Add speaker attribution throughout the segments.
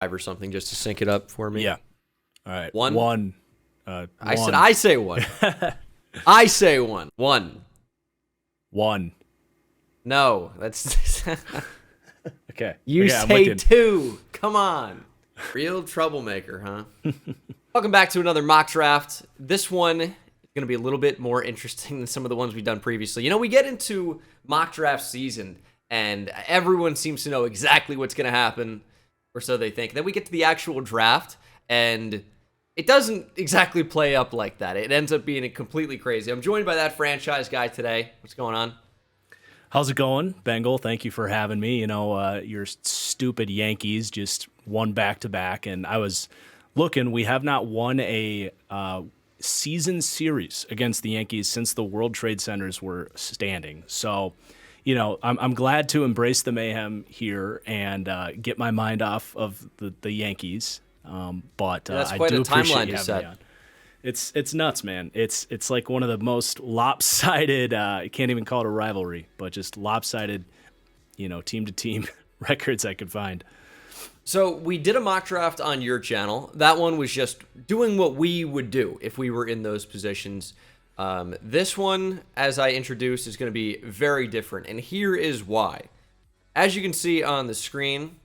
Speaker 1: or something just to sync it up for me?
Speaker 2: Yeah. All right.
Speaker 1: One?
Speaker 2: One.
Speaker 1: I say one. I say one. One.
Speaker 2: One.
Speaker 1: No, that's...
Speaker 2: Okay.
Speaker 1: You
Speaker 2: okay,
Speaker 1: say two. Come on. Real troublemaker, huh? Welcome back to another mock draft. This one is going to be a little bit more interesting than some of the ones we've done previously. You know, we get into mock draft season, and everyone seems to know exactly what's going to happen, or so they think. Then we get to the actual draft, and it doesn't exactly play up like that. It ends up being completely crazy. I'm joined by that franchise guy today. What's going on?
Speaker 2: How's it going, Bengal? Thank you for having me. You know, your stupid Yankees just won back-to-back, and I was looking. We have not won a season series against the Yankees since the World Trade Centers were standing. So, you know, I'm glad to embrace the mayhem here and get my mind off of the Yankees. But
Speaker 1: that's
Speaker 2: I
Speaker 1: quite
Speaker 2: do
Speaker 1: a
Speaker 2: appreciate
Speaker 1: timeline
Speaker 2: you
Speaker 1: to
Speaker 2: having
Speaker 1: set.
Speaker 2: me on. It's nuts, man. It's like one of the most lopsided. I can't even call it a rivalry, but just lopsided, you know, team to team records I could find.
Speaker 1: So we did a mock draft on your channel. That one was just doing what we would do if we were in those positions. This one, as I introduced, is going to be very different, and here is why. As you can see on the screen,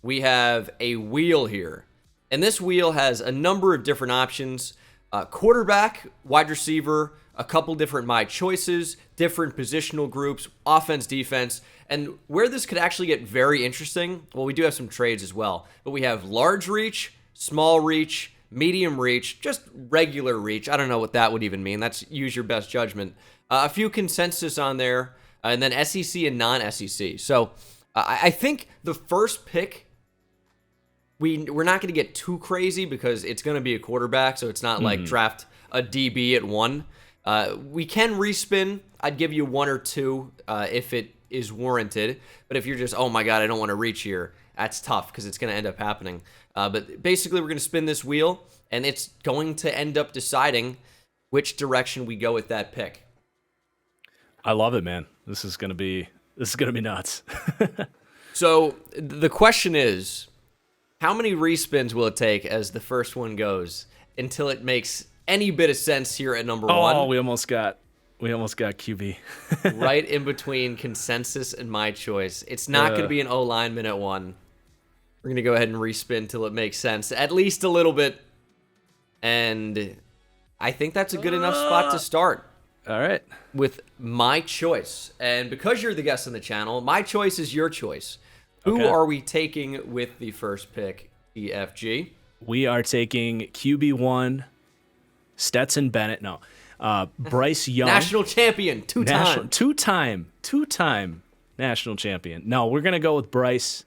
Speaker 1: we have a wheel here. And this wheel has a number of different options. Quarterback, wide receiver, a couple different my choices, different positional groups, offense, defense. And where this could actually get very interesting, well, we do have some trades as well. But we have large reach, small reach, medium reach, just regular reach. I don't know what that would even mean. That's use your best judgment. A few consensus on there, and then SEC and non-SEC. So I think the first pick, we're not going to get too crazy because it's going to be a quarterback, so it's not like draft a DB at 1. We can respin. I'd give you 1 or 2 if it is warranted. But if you're just, oh my God, I don't want to reach here, that's tough because it's going to end up happening. But basically, we're going to spin this wheel, and it's going to end up deciding which direction we go with that pick.
Speaker 2: I love it, man. This is gonna be nuts.
Speaker 1: So the question is, how many respins will it take as the first one goes until it makes any bit of sense here at number 1?
Speaker 2: Oh, we almost got QB.
Speaker 1: Right in between consensus and my choice. It's not going to be an O lineman at 1. We're going to go ahead and respin till it makes sense, at least a little bit. And I think that's a good enough spot to start.
Speaker 2: All right.
Speaker 1: With my choice. And because you're the guest on the channel, my choice is your choice. Who are we taking with the first pick, EFG?
Speaker 2: We are taking QB1, Stetson Bennett. No, Bryce Young.
Speaker 1: National champion, two-time
Speaker 2: national champion. No, we're going to go with Bryce,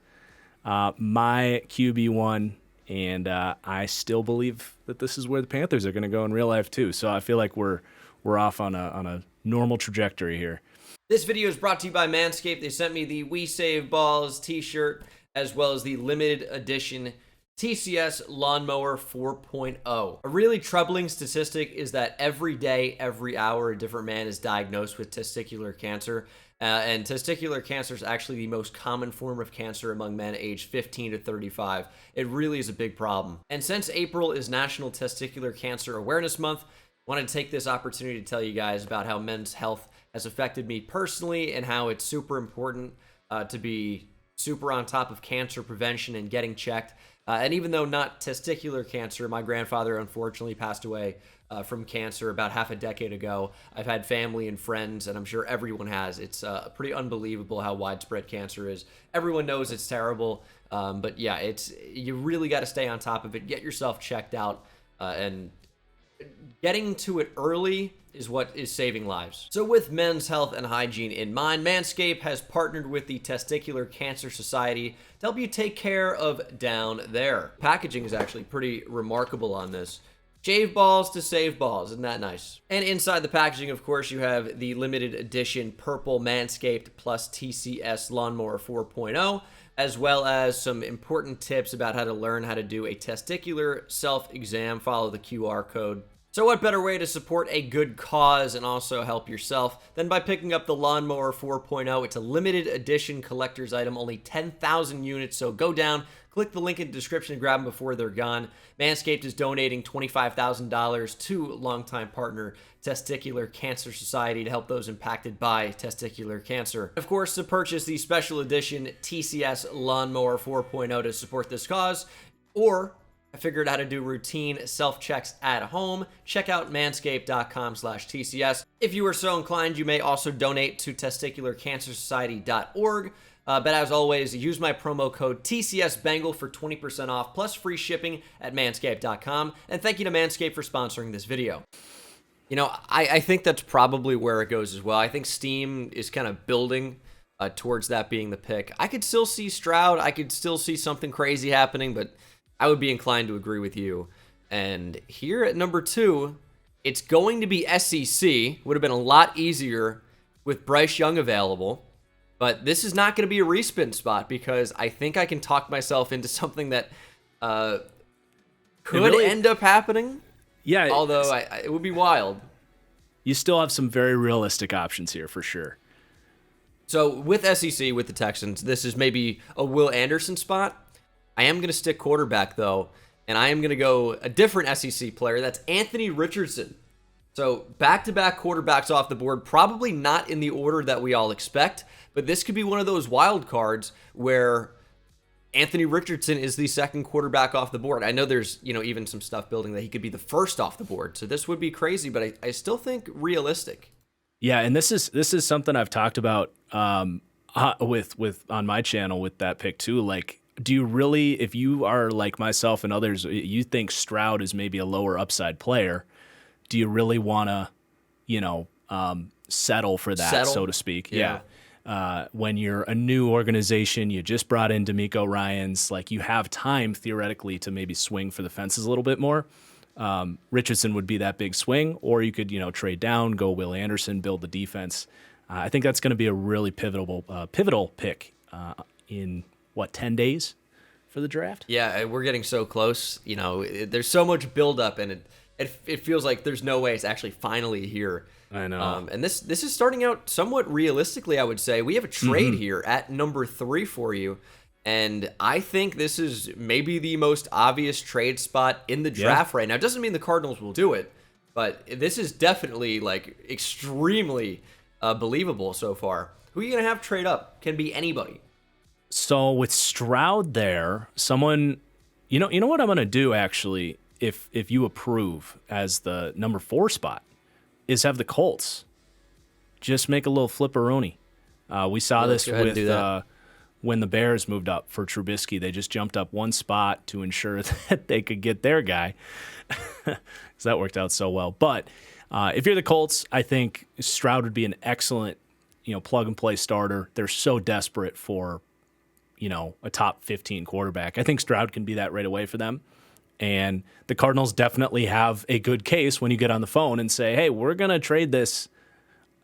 Speaker 2: my QB1, and I still believe that this is where the Panthers are going to go in real life too. So I feel like we're off on a normal trajectory here.
Speaker 1: This video is brought to you by Manscaped. They sent me the We Save Balls t-shirt as well as the limited edition TCS Lawnmower 4.0. A really troubling statistic is that every day, every hour, a different man is diagnosed with testicular cancer. And testicular cancer is actually the most common form of cancer among men aged 15 to 35. It really is a big problem. And since April is National Testicular Cancer Awareness Month, I wanted to take this opportunity to tell you guys about how men's health has affected me personally and how it's super important to be super on top of cancer prevention and getting checked. And even though not testicular cancer, my grandfather unfortunately passed away from cancer about half a decade ago. I've had family and friends, and I'm sure everyone has. It's pretty unbelievable how widespread cancer is. Everyone knows it's terrible, but yeah, you really got to stay on top of it. Get yourself checked out, and getting to it early is what is saving lives. So with men's health and hygiene in mind, Manscaped has partnered with the Testicular Cancer Society to help you take care of down there. Packaging is actually pretty remarkable on this. Shave balls to save balls, isn't that nice? And inside the packaging, of course, you have the limited edition purple Manscaped plus TCS Lawnmower 4.0, as well as some important tips about how to learn how to do a testicular self-exam. Follow the QR code So what better way to support a good cause and also help yourself than by picking up the Lawnmower 4.0? It's a limited edition collector's item, only 10,000 units, so go down, click the link in the description and grab them before they're gone. Manscaped is donating $25,000 to longtime partner Testicular Cancer Society to help those impacted by testicular cancer. Of course, to purchase the special edition TCS Lawnmower 4.0 to support this cause, or I figured out how to do routine self-checks at home. Check out manscaped.com/TCS. If you are so inclined, you may also donate to testicularcancersociety.org. But as always, use my promo code TCSBengal for 20% off plus free shipping at manscaped.com. And thank you to Manscaped for sponsoring this video. You know, I think that's probably where it goes as well. I think Steam is kind of building towards that being the pick. I could still see Stroud. I could still see something crazy happening, but I would be inclined to agree with you. And here at number 2, it's going to be SEC. Would have been a lot easier with Bryce Young available. But this is not going to be a respin spot because I think I can talk myself into something that could really end up happening. Yeah. Although it would be wild.
Speaker 2: You still have some very realistic options here for sure.
Speaker 1: So with SEC, with the Texans, this is maybe a Will Anderson spot. I am going to stick quarterback, though, and I am going to go a different SEC player. That's Anthony Richardson. So back-to-back quarterbacks off the board, probably not in the order that we all expect, but this could be one of those wild cards where Anthony Richardson is the second quarterback off the board. I know there's, even some stuff building that he could be the first off the board, so this would be crazy, but I still think realistic.
Speaker 2: Yeah, and this is something I've talked about with on my channel with that pick too. Like, do you really, if you are like myself and others, you think Stroud is maybe a lower upside player, do you really want to, settle for that, so to speak? Yeah. When you're a new organization, you just brought in D'Amico Ryans, like you have time theoretically to maybe swing for the fences a little bit more. Richardson would be that big swing, or you could, trade down, go Will Anderson, build the defense. I think that's going to be a really pivotal pick in 10 days for the draft?
Speaker 1: Yeah, we're getting so close. There's so much buildup, and it feels like there's no way it's actually finally here.
Speaker 2: I know.
Speaker 1: And this is starting out somewhat realistically, I would say. We have a trade here at number 3 for you, and I think this is maybe the most obvious trade spot in the draft right now. It doesn't mean the Cardinals will do it, but this is definitely extremely believable so far. Who are you going to have trade up? Can be anybody.
Speaker 2: So with Stroud there, someone, you know what I'm going to do actually, if you approve as the number 4 spot, is have the Colts just make a little flipperoni. We saw this with when the Bears moved up for Trubisky. They just jumped up one spot to ensure that they could get their guy. So that worked out so well. But if you're the Colts, I think Stroud would be an excellent, plug-and-play starter. They're so desperate for a top 15 quarterback. I think Stroud can be that right away for them. And the Cardinals definitely have a good case when you get on the phone and say, hey, we're going to trade this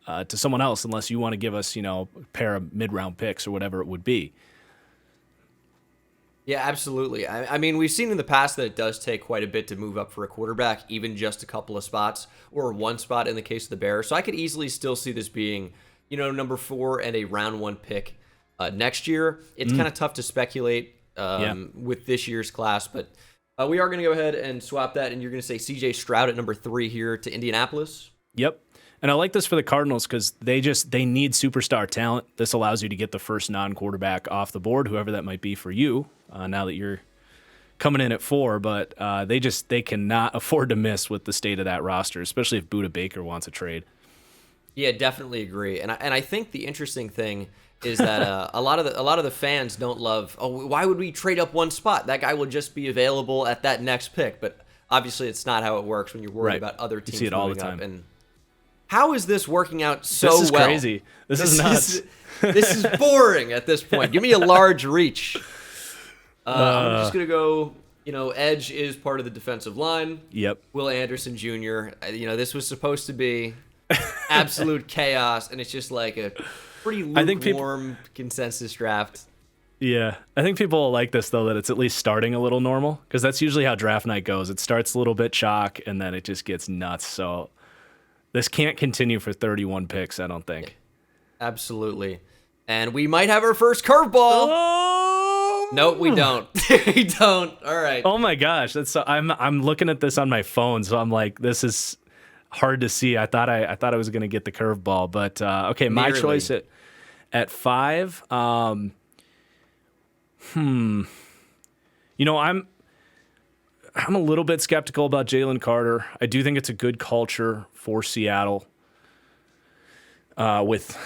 Speaker 2: to someone else unless you want to give us, a pair of mid-round picks or whatever it would be.
Speaker 1: Yeah, absolutely. I mean, we've seen in the past that it does take quite a bit to move up for a quarterback, even just a couple of spots or one spot in the case of the Bears. So I could easily still see this being, number 4 and a round 1 pick. Next year, it's kind of tough to speculate with this year's class, but we are going to go ahead and swap that, and you're going to say C.J. Stroud at number 3 here to Indianapolis?
Speaker 2: Yep. And I like this for the Cardinals because they need superstar talent. This allows you to get the first non-quarterback off the board, whoever that might be for you, now that you're coming in at 4. But they cannot afford to miss with the state of that roster, especially if Budda Baker wants a trade.
Speaker 1: Yeah, definitely agree. And I think the interesting thing is that a lot of the fans don't love, why would we trade up one spot? That guy will just be available at that next pick. But obviously it's not how it works when you're worried about other teams.
Speaker 2: You see it all the time.
Speaker 1: And how is this working out so well?
Speaker 2: This is crazy. This is nuts.
Speaker 1: This is boring at this point. Give me a large reach. I'm just going to go, edge is part of the defensive line.
Speaker 2: Yep.
Speaker 1: Will Anderson Jr., this was supposed to be absolute chaos, and it's just like a pretty lukewarm consensus draft.
Speaker 2: Yeah, I think people will like this though, that it's at least starting a little normal, because that's usually how draft night goes. It starts a little bit chalk and then it just gets nuts. So this can't continue for 31 picks, I don't think.
Speaker 1: Absolutely. And we might have our first curveball.
Speaker 2: Oh!
Speaker 1: Nope, we don't. We don't. All right.
Speaker 2: Oh my gosh, I'm looking at this on my phone, so I'm like, this is hard to see. I thought I was gonna get the curveball, but okay, my
Speaker 1: Nearly.
Speaker 2: choice at 5. You know, I'm a little bit skeptical about Jalen Carter. I do think it's a good culture for Seattle. With,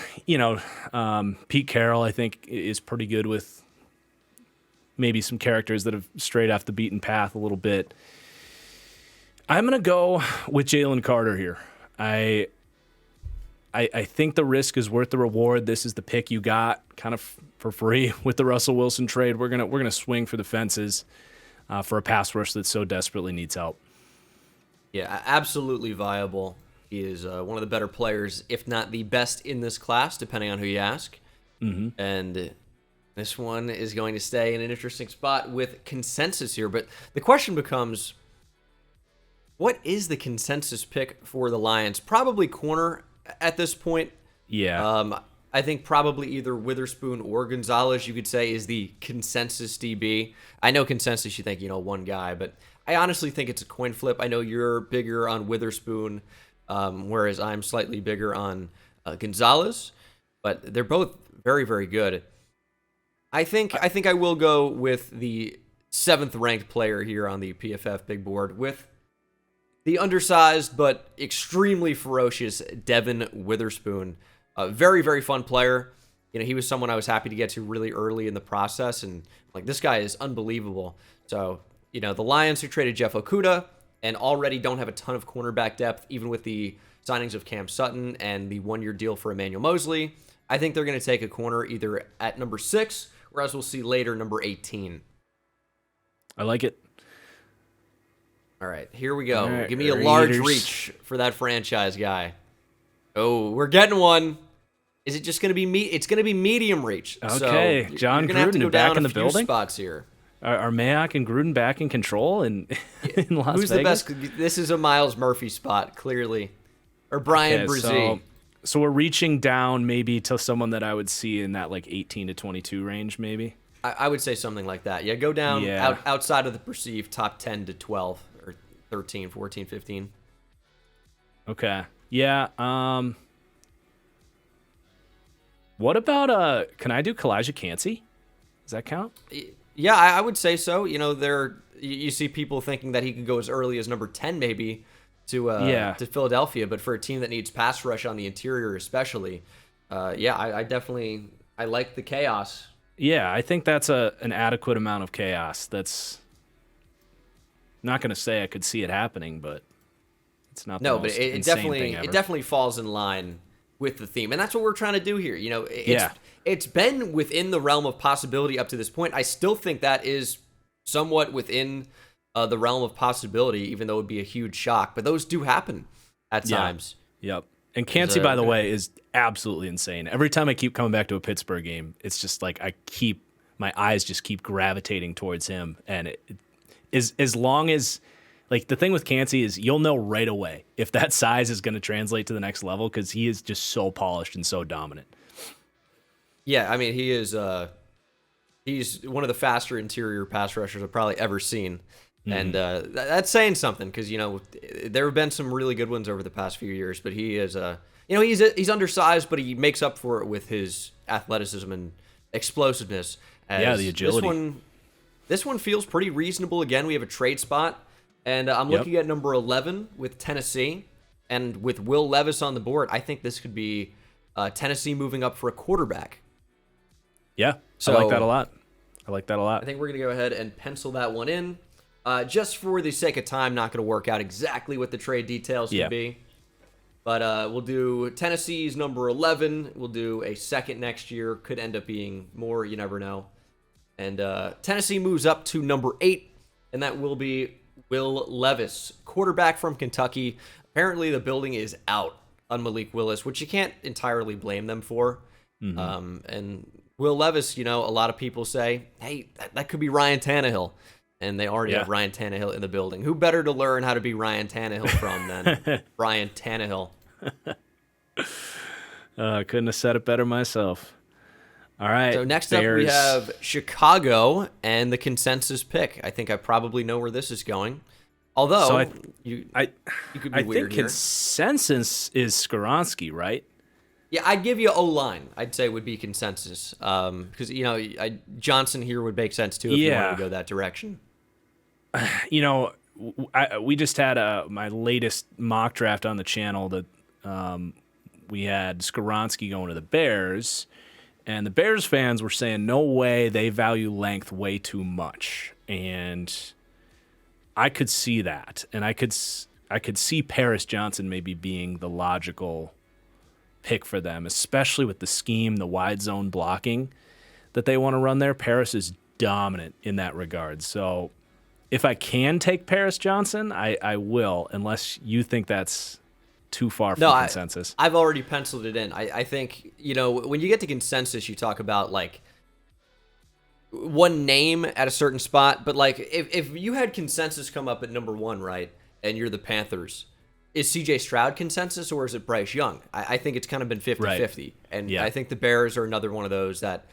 Speaker 2: Pete Carroll, I think is pretty good with maybe some characters that have strayed off the beaten path a little bit. I'm going to go with Jalen Carter here. I think the risk is worth the reward. This is the pick you got kind of for free with the Russell Wilson trade. We're gonna swing for the fences for a pass rush that so desperately needs help.
Speaker 1: Yeah, absolutely viable. He is one of the better players, if not the best in this class, depending on who you ask. Mm-hmm. And this one is going to stay in an interesting spot with consensus here. But the question becomes, what is the consensus pick for the Lions? Probably corner at this point.
Speaker 2: Yeah.
Speaker 1: I think probably either Witherspoon or Gonzalez, you could say, is the consensus DB. I know consensus, you think, one guy, but I honestly think it's a coin flip. I know you're bigger on Witherspoon, whereas I'm slightly bigger on Gonzalez, but they're both very, very good. I think I will go with the 7th ranked player here on the PFF big board with the undersized but extremely ferocious Devin Witherspoon. A very, very fun player. He was someone I was happy to get to really early in the process, and this guy is unbelievable. So, the Lions who traded Jeff Okudah and already don't have a ton of cornerback depth, even with the signings of Cam Sutton and the 1-year deal for Emmanuel Mosley. I think they're going to take a corner either at number 6, or as we'll see later, number 18.
Speaker 2: I like it.
Speaker 1: All right, here we go.
Speaker 2: All right,
Speaker 1: Give me a large reach for that franchise guy. Oh, we're getting one. Is it just going to be It's going to be medium reach.
Speaker 2: Okay,
Speaker 1: so
Speaker 2: John
Speaker 1: you're gonna have to
Speaker 2: Gruden
Speaker 1: go
Speaker 2: back
Speaker 1: down
Speaker 2: in
Speaker 1: a
Speaker 2: the
Speaker 1: few
Speaker 2: building.
Speaker 1: spots here.
Speaker 2: Are Mayock and Gruden back in control in Las
Speaker 1: Who's
Speaker 2: Vegas?
Speaker 1: the best? This is a Miles Murphy spot, clearly, or Brian Brzee.
Speaker 2: So we're reaching down maybe to someone that I would see in that 18 to 22 range, maybe.
Speaker 1: I would say something like that. Yeah, go down outside of the perceived top 10 to 12 or 13, 14, 15.
Speaker 2: Okay. Yeah. What about can I do Kalijah Kancey? Does that count?
Speaker 1: Yeah, I would say so. You see people thinking that he could go as early as number 10 maybe to Philadelphia, but for a team that needs pass rush on the interior especially, I definitely like the chaos.
Speaker 2: Yeah, I think that's an adequate amount of chaos. That's not going to say I could see it happening, but it's not the most
Speaker 1: but it
Speaker 2: insane
Speaker 1: definitely
Speaker 2: thing ever.
Speaker 1: It definitely falls in line with the theme, and that's what we're trying to do here. It's been within the realm of possibility up to this point. I still think that is somewhat within the realm of possibility, even though it would be a huge shock. But those do happen at times.
Speaker 2: Yep. And Kancey, by the way, is absolutely insane. Every time I keep coming back to a Pittsburgh game, it's just my eyes just keep gravitating towards him. And it is, as long as, the thing with Kancey is you'll know right away if that size is going to translate to the next level, because he is just so polished and so dominant.
Speaker 1: Yeah, I mean, he is. He's one of the faster interior pass rushers I've probably ever seen. And that's saying something, because there have been some really good ones over the past few years, but he is he's undersized, but he makes up for it with his athleticism and explosiveness.
Speaker 2: The agility.
Speaker 1: This one feels pretty reasonable. Again, we have a trade spot, and I'm looking at number 11 with Tennessee, and with Will Levis on the board, I think this could be Tennessee moving up for a quarterback.
Speaker 2: Yeah, so I like that a lot.
Speaker 1: I think we're going to go ahead and pencil that one in. Just for the sake of time, not going to work out exactly what the trade details could be. But we'll do Tennessee's number 11. We'll do a second next year. Could end up being more. You never know. And Tennessee moves up to number 8, and that will be Will Levis, quarterback from Kentucky. Apparently, the building is out on Malik Willis, which you can't entirely blame them for. Mm-hmm. And Will Levis, a lot of people say, hey, that could be Ryan Tannehill. And they already have Ryan Tannehill in the building. Who better to learn how to be Ryan Tannehill from than Ryan Tannehill?
Speaker 2: I couldn't have said it better myself. All right.
Speaker 1: So next up, we have Chicago and the consensus pick. I think I probably know where this is going. Although, you could be
Speaker 2: I
Speaker 1: weird
Speaker 2: think
Speaker 1: here.
Speaker 2: Consensus is Skoronski, right?
Speaker 1: Yeah, I'd give you O-line. I'd say would be consensus. Because, Johnson here would make sense, too, if you wanted to go that direction.
Speaker 2: We just had my latest mock draft on the channel that we had Skoronski going to the Bears, and the Bears fans were saying, no way, they value length way too much. And I could see that. And I could see Paris Johnson maybe being the logical pick for them, especially with the scheme, the wide zone blocking that they want to run there. Paris is dominant in that regard. So if I can take Paris Johnson, I will, unless you think that's too far from consensus.
Speaker 1: I've already penciled it in. I think, when you get to consensus, you talk about, like, one name at a certain spot. But, like, if you had consensus come up at number 1, right, and you're the Panthers, is C.J. Stroud consensus or is it Bryce Young? I think it's kind of been 50-50. Right. And I think the Bears are another one of those that,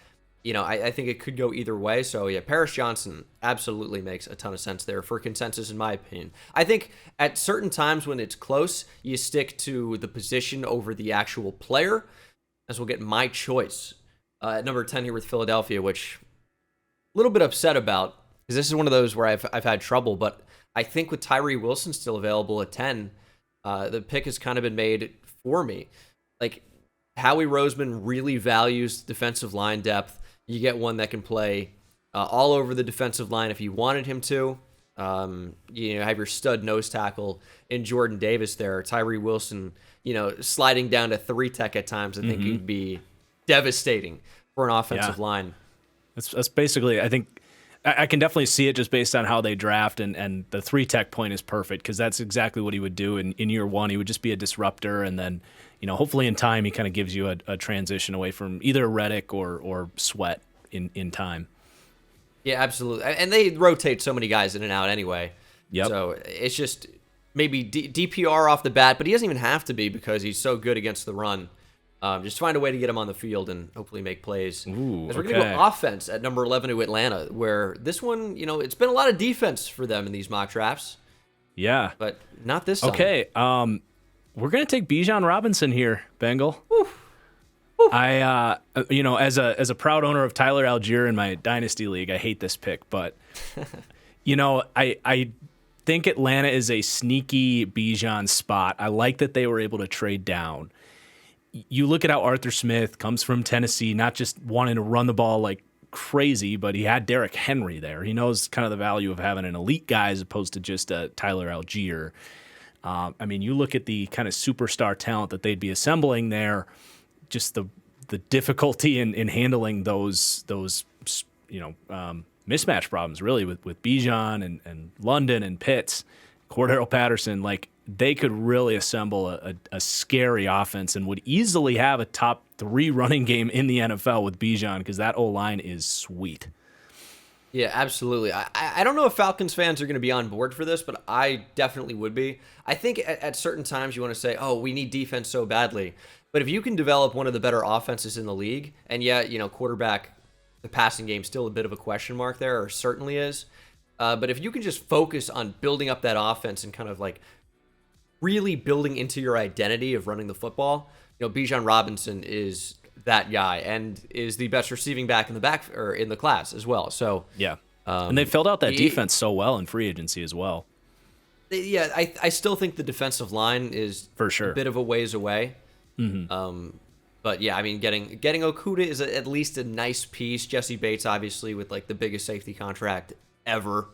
Speaker 1: I think it could go either way. So, yeah, Paris Johnson absolutely makes a ton of sense there for consensus, in my opinion. I think at certain times when it's close, you stick to the position over the actual player, as we'll get my choice. At number 10 here with Philadelphia, which a little bit upset about, because this is one of those where I've had trouble. But I think with Tyree Wilson still available at 10, the pick has kind of been made for me. Like, Howie Roseman really values defensive line depth. You get one that can play all over the defensive line if you wanted him to. Have your stud nose tackle in Jordan Davis there. Tyree Wilson, sliding down to 3-tech at times. I think he'd be devastating for an offensive line.
Speaker 2: That's basically, I think, I can definitely see it just based on how they draft, and the 3-tech point is perfect because that's exactly what he would do in year one. He would just be a disruptor, and then hopefully in time he kind of gives you a transition away from either Reddick or Sweat in time.
Speaker 1: Yeah, absolutely. And they rotate so many guys in and out anyway.
Speaker 2: Yep.
Speaker 1: So it's just maybe DPR off the bat, but he doesn't even have to be because he's so good against the run. Just find a way to get him on the field and hopefully make plays.
Speaker 2: Ooh,
Speaker 1: As we're going to go offense at number 11 to Atlanta, where this one, it's been a lot of defense for them in these mock drafts.
Speaker 2: Yeah.
Speaker 1: But not this time.
Speaker 2: Okay. We're going to take Bijan Robinson here, Bengal.
Speaker 1: Oof.
Speaker 2: I, as a proud owner of Tyler Algier in my Dynasty League, I hate this pick, but, I think Atlanta is a sneaky Bijan spot. I like that they were able to trade down. You look at how Arthur Smith comes from Tennessee, not just wanting to run the ball like crazy, but he had Derrick Henry there. He knows kind of the value of having an elite guy as opposed to just a Tyler Algier. You look at the kind of superstar talent that they'd be assembling there, just the difficulty in handling those mismatch problems, really, with Bijan and London and Pitts, Cordero Patterson. Like, they could really assemble a scary offense and would easily have a top 3 running game in the NFL with Bijan because that O-line is sweet.
Speaker 1: Yeah, absolutely. I don't know if Falcons fans are going to be on board for this, but I definitely would be. I think at certain times you want to say, oh, we need defense so badly. But if you can develop one of the better offenses in the league, and yet, quarterback, the passing game, still a bit of a question mark there, or certainly is. But if you can just focus on building up that offense and kind of like really building into your identity of running the football, Bijan Robinson is that guy and is the best receiving back in the class as well. So
Speaker 2: yeah, and they filled out that defense so well in free agency as well.
Speaker 1: Yeah, I still think the defensive line is
Speaker 2: for sure
Speaker 1: a bit of a ways away.
Speaker 2: Mm-hmm.
Speaker 1: But yeah, getting Okudah is at least a nice piece. Jesse Bates, obviously, with like the biggest safety contract ever.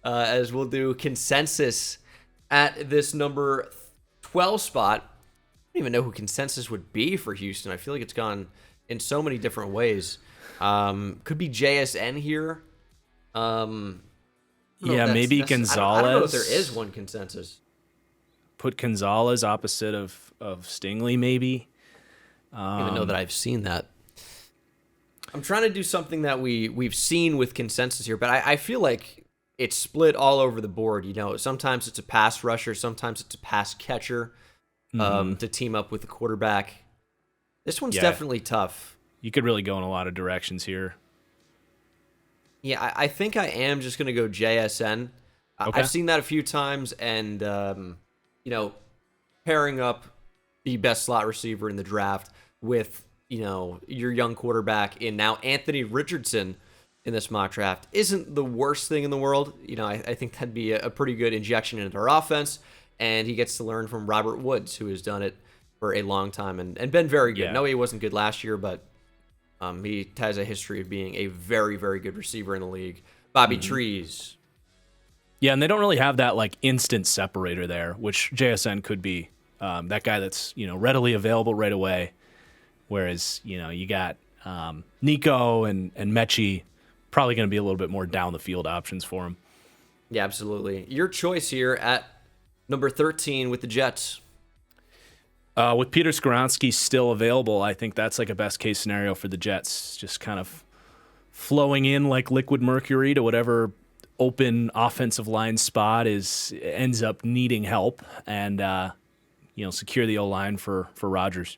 Speaker 1: As we'll do consensus at this number 12 spot. I don't even know who consensus would be for Houston. I feel like it's gone in so many different ways. Could be JSN here.
Speaker 2: Maybe Gonzalez.
Speaker 1: I don't know if there is one consensus.
Speaker 2: Put Gonzalez opposite of Stingley, maybe.
Speaker 1: I don't even know that I've seen that. I'm trying to do something that we've seen with consensus here, but I feel like it's split all over the board. You know, sometimes it's a pass rusher, sometimes it's a pass catcher to team up with the quarterback. This one's definitely tough.
Speaker 2: You could really go in a lot of directions here.
Speaker 1: Yeah, I think I am just going to go JSN.
Speaker 2: Okay.
Speaker 1: I've seen that a few times, and, you know, pairing up the best slot receiver in the draft with, you know, your young quarterback in now Anthony Richardson in this mock draft isn't the worst thing in the world. You know, I think that'd be a pretty good injection into our offense, and he gets to learn from Robert Woods, who has done it for a long time and been very good.
Speaker 2: Yeah.
Speaker 1: No, he wasn't good last year, but he has a history of being a very, very good receiver in the league. Bobby Trees.
Speaker 2: Yeah, and they don't really have that like instant separator there, which JSN could be. That guy that's, you know, readily available right away. Whereas, you know, you got Nico and Mechie, probably going to be a little bit more down the field options for him.
Speaker 1: Yeah, absolutely. Your choice here at number 13 with the Jets.
Speaker 2: With Peter Skoronski still available, I think that's like a best case scenario for the Jets. Just kind of flowing in like liquid mercury to whatever open offensive line spot ends up needing help, and you know, secure the O-line for Rodgers.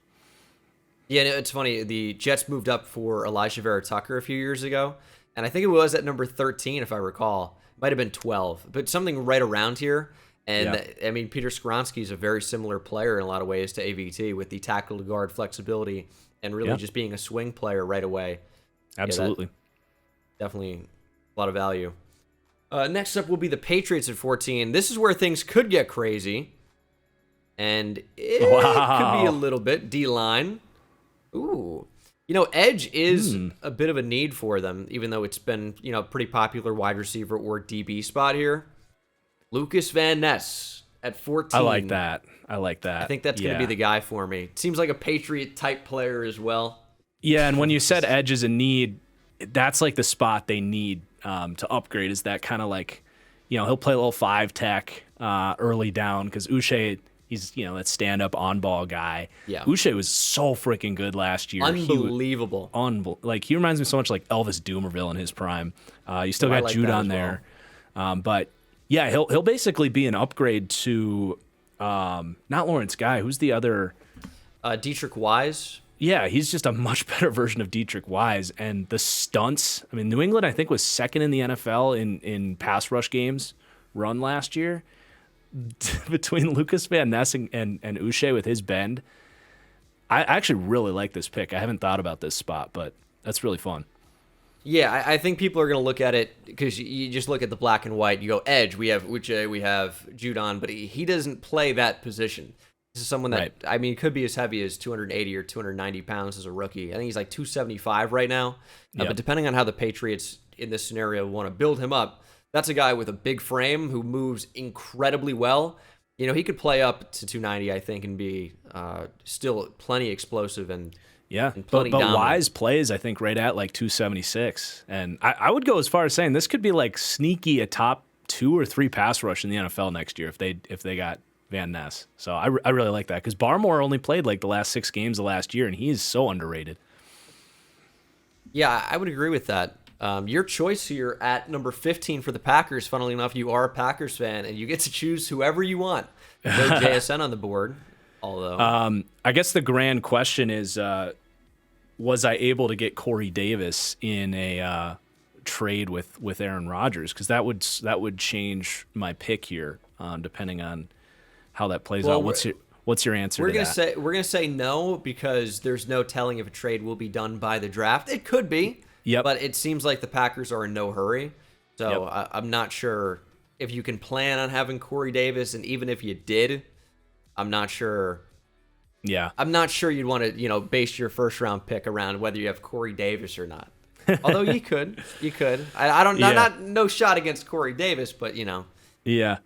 Speaker 1: Yeah, it's funny. The Jets moved up for Elijah Vera Tucker a few years ago, and I think it was at number 13, if I recall. Might have been 12, but something right around here. And, yeah. I mean, Peter Skoronski is a very similar player in a lot of ways to AVT with the tackle to guard flexibility and really just being a swing player right away.
Speaker 2: Absolutely.
Speaker 1: Yeah, definitely a lot of value. Next up will be the Patriots at 14. This is where things could get crazy. And it could be a little bit. D-line. Ooh. You know, edge is a bit of a need for them, even though it's been, you know, pretty popular wide receiver or DB spot here. Lucas Van Ness at 14.
Speaker 2: I like that. I
Speaker 1: think that's going to be the guy for me. Seems like a Patriot-type player as well.
Speaker 2: Yeah, and when you said edge is a need, that's like the spot they need to upgrade, is that kind of like, you know, he'll play a little 5-tech early down because Uche, he's, you know, that stand-up on-ball guy. Yeah. Uche was so freaking good last year.
Speaker 1: Unbelievable.
Speaker 2: Like, he reminds me so much like Elvis Doomerville in his prime. You still got Jude on there. But... yeah, he'll basically be an upgrade to not Lawrence Guy. Who's the other?
Speaker 1: Dietrich Wise.
Speaker 2: Yeah, he's just a much better version of Dietrich Wise. And the stunts. I mean, New England, I think, was second in the NFL in pass rush games run last year. Between Lucas Van Ness and Uche with his bend, I actually really like this pick. I haven't thought about this spot, but that's really fun.
Speaker 1: Yeah, I think people are going to look at it because you just look at the black and white. You go edge. We have Uche, we have Judon, but he doesn't play that position. This is someone that, I mean, could be as heavy as 280 or 290 pounds as a rookie. I think he's like 275 right now. But depending on how the Patriots in this scenario want to build him up, that's a guy with a big frame who moves incredibly well. You know, he could play up to 290, I think, and be still plenty explosive and
Speaker 2: but Wise plays, I think, right at like 276. And I would go as far as saying this could be like sneaky a top 2 or 3 pass rush in the NFL next year if they got Van Ness. So I really like that because Barmore only played like the last 6 games of last year, and he is so underrated.
Speaker 1: Yeah, I would agree with that. Your choice here at number 15 for the Packers, funnily enough, you are a Packers fan, and you get to choose whoever you want. No JSN on the board, although.
Speaker 2: I guess the grand question is, was I able to get Corey Davis in a trade with Aaron Rodgers? Because that would change my pick here, depending on how that plays out. What's your answer? We're
Speaker 1: gonna say no because there's no telling if a trade will be done by the draft. It could be, but it seems like the Packers are in no hurry. So I'm not sure if you can plan on having Corey Davis, and even if you did, I'm not sure.
Speaker 2: Yeah,
Speaker 1: I'm not sure you'd want to, base your first round pick around whether you have Corey Davis or not. Although you could. I don't. No shot against Corey Davis, but
Speaker 2: Yeah.